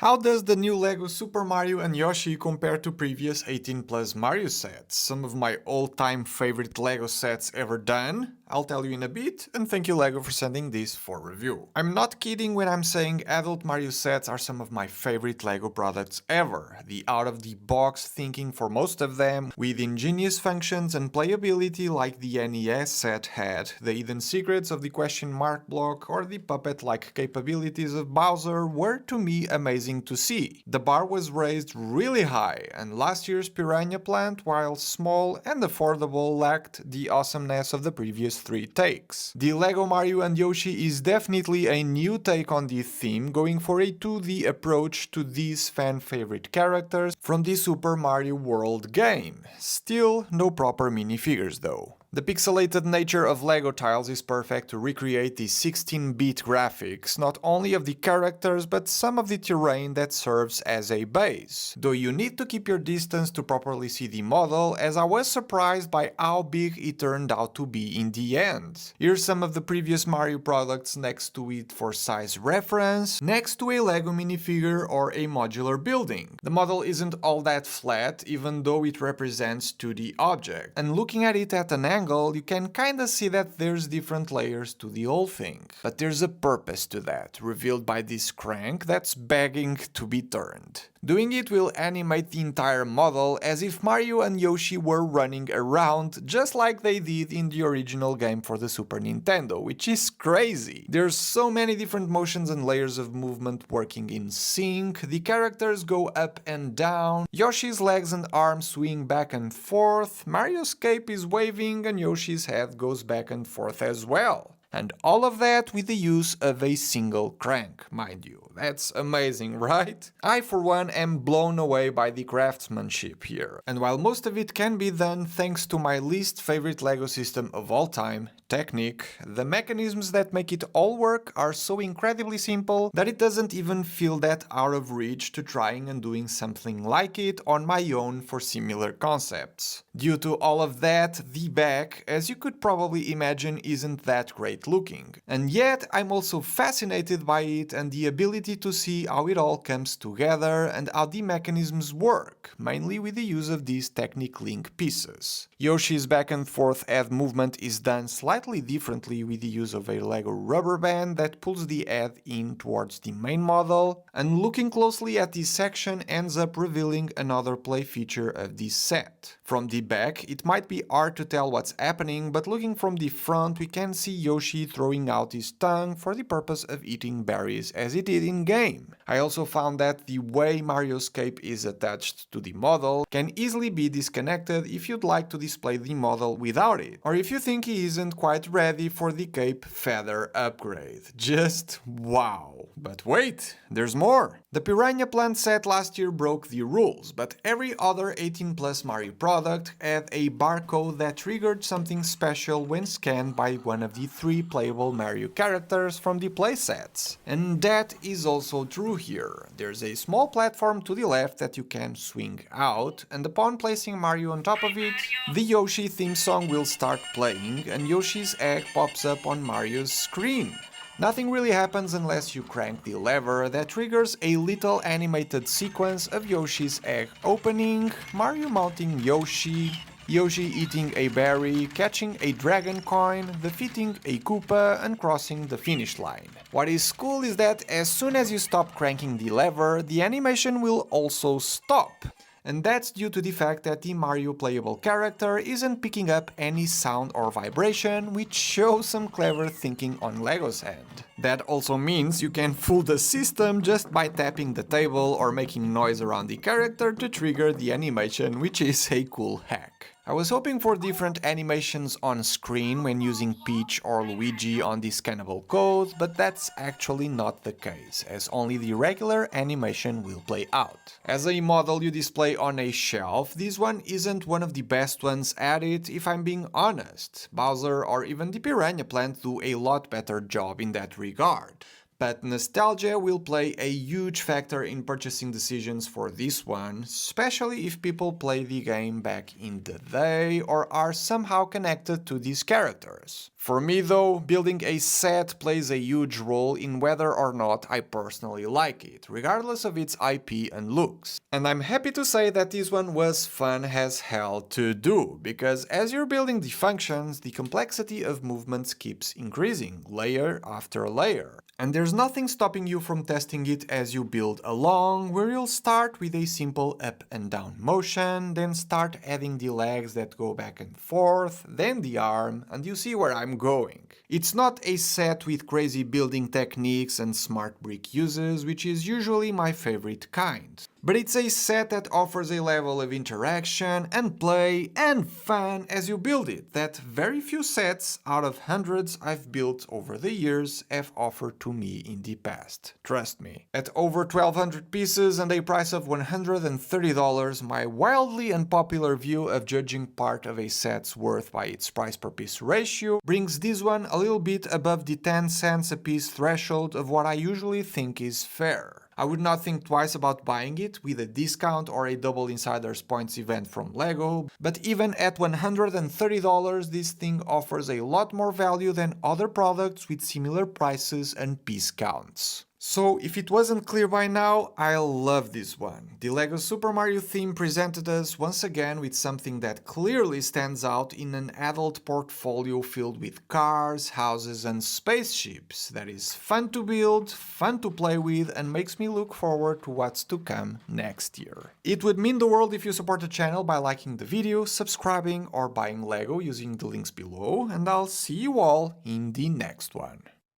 How does the new LEGO Super Mario and Yoshi compare to previous 18 plus Mario sets? Some of my all-time favorite LEGO sets ever done? I'll tell you in a bit, and thank you LEGO for sending this for review. I'm not kidding when I'm saying adult Mario sets are some of my favorite LEGO products ever. The out-of-the-box thinking for most of them, with ingenious functions and playability like the NES set had, the hidden secrets of the question mark block, or the puppet-like capabilities of Bowser were to me amazing to see. The bar was raised really high, and last year's Piranha Plant, while small and affordable, lacked the awesomeness of the previous 3 takes. The LEGO Mario and Yoshi is definitely a new take on the theme, going for a 2D approach to these fan-favorite characters from the Super Mario World game. Still, no proper minifigures though. The pixelated nature of LEGO tiles is perfect to recreate the 16-bit graphics, not only of the characters but some of the terrain that serves as a base. Though you need to keep your distance to properly see the model, as I was surprised by how big it turned out to be in the end. Here's some of the previous Mario products next to it for size reference, next to a LEGO minifigure or a modular building. The model isn't all that flat, even though it represents 2D object, and looking at it at an angle, you can kinda see that there's different layers to the whole thing. But there's a purpose to that, revealed by this crank that's begging to be turned. Doing it will animate the entire model as if Mario and Yoshi were running around just like they did in the original game for the Super Nintendo, which is crazy. There's so many different motions and layers of movement working in sync, the characters go up and down, Yoshi's legs and arms swing back and forth, Mario's cape is waving and Yoshi's head goes back and forth as well. And all of that with the use of a single crank, mind you. That's amazing, right? I for one am blown away by the craftsmanship here. And while most of it can be done thanks to my least favorite LEGO system of all time, Technic, the mechanisms that make it all work are so incredibly simple that it doesn't even feel that out of reach to trying and doing something like it on my own for similar concepts. Due to all of that, the back, as you could probably imagine, isn't that great looking. And yet I'm also fascinated by it and the ability to see how it all comes together and how the mechanisms work, mainly with the use of these Technic link pieces. Yoshi's back and forth head movement is done slightly differently with the use of a LEGO rubber band that pulls the head in towards the main model, and looking closely at this section ends up revealing another play feature of this set. From the back, it might be hard to tell what's happening, but looking from the front we can see Yoshi throwing out his tongue for the purpose of eating berries as he did in-game. I also found that the way Mario's cape is attached to the model can easily be disconnected if you'd like to display the model without it, or if you think he isn't quite ready for the cape feather upgrade. Just wow. But wait, there's more! The Piranha Plant set last year broke the rules, but every other 18 plus Mario product had a barcode that triggered something special when scanned by one of the 3 playable Mario characters from the playsets. And that is also true here. There's a small platform to the left that you can swing out, and upon placing Mario on top of it, the Yoshi theme song will start playing and Yoshi's egg pops up on Mario's screen. Nothing really happens unless you crank the lever that triggers a little animated sequence of Yoshi's egg opening, Mario mounting Yoshi, Yoshi eating a berry, catching a dragon coin, defeating a Koopa and crossing the finish line. What is cool is that as soon as you stop cranking the lever, the animation will also stop. And that's due to the fact that the Mario playable character isn't picking up any sound or vibration, which shows some clever thinking on LEGO's end. That also means you can fool the system just by tapping the table or making noise around the character to trigger the animation, which is a cool hack. I was hoping for different animations on screen when using Peach or Luigi on the scannable code, but that's actually not the case, as only the regular animation will play out. As a model you display on a shelf, this one isn't one of the best ones at it, if I'm being honest. Bowser or even the Piranha Plant do a lot better job in that regard. But nostalgia will play a huge factor in purchasing decisions for this one, especially if people play the game back in the day or are somehow connected to these characters. For me though, building a set plays a huge role in whether or not I personally like it, regardless of its IP and looks. And I'm happy to say that this one was fun as hell to do, because as you're building the functions, the complexity of movements keeps increasing, layer after layer. And there's nothing stopping you from testing it as you build along, where you'll start with a simple up and down motion, then start adding the legs that go back and forth, then the arm, and you see where I'm going. It's not a set with crazy building techniques and smart brick uses, which is usually my favorite kind. But it's a set that offers a level of interaction and play and fun as you build it that very few sets out of hundreds I've built over the years have offered to me in the past. Trust me. At over 1,200 pieces and a price of $130, my wildly unpopular view of judging part of a set's worth by its price per piece ratio brings this one a little bit above the 10 cents a piece threshold of what I usually think is fair. I would not think twice about buying it with a discount or a double insiders points event from LEGO, but even at $130 this thing offers a lot more value than other products with similar prices and piece counts. So, if it wasn't clear by now, I love this one. The LEGO Super Mario theme presented us once again with something that clearly stands out in an adult portfolio filled with cars, houses and spaceships that is fun to build, fun to play with and makes me look forward to what's to come next year. It would mean the world if you support the channel by liking the video, subscribing or buying LEGO using the links below, and I'll see you all in the next one.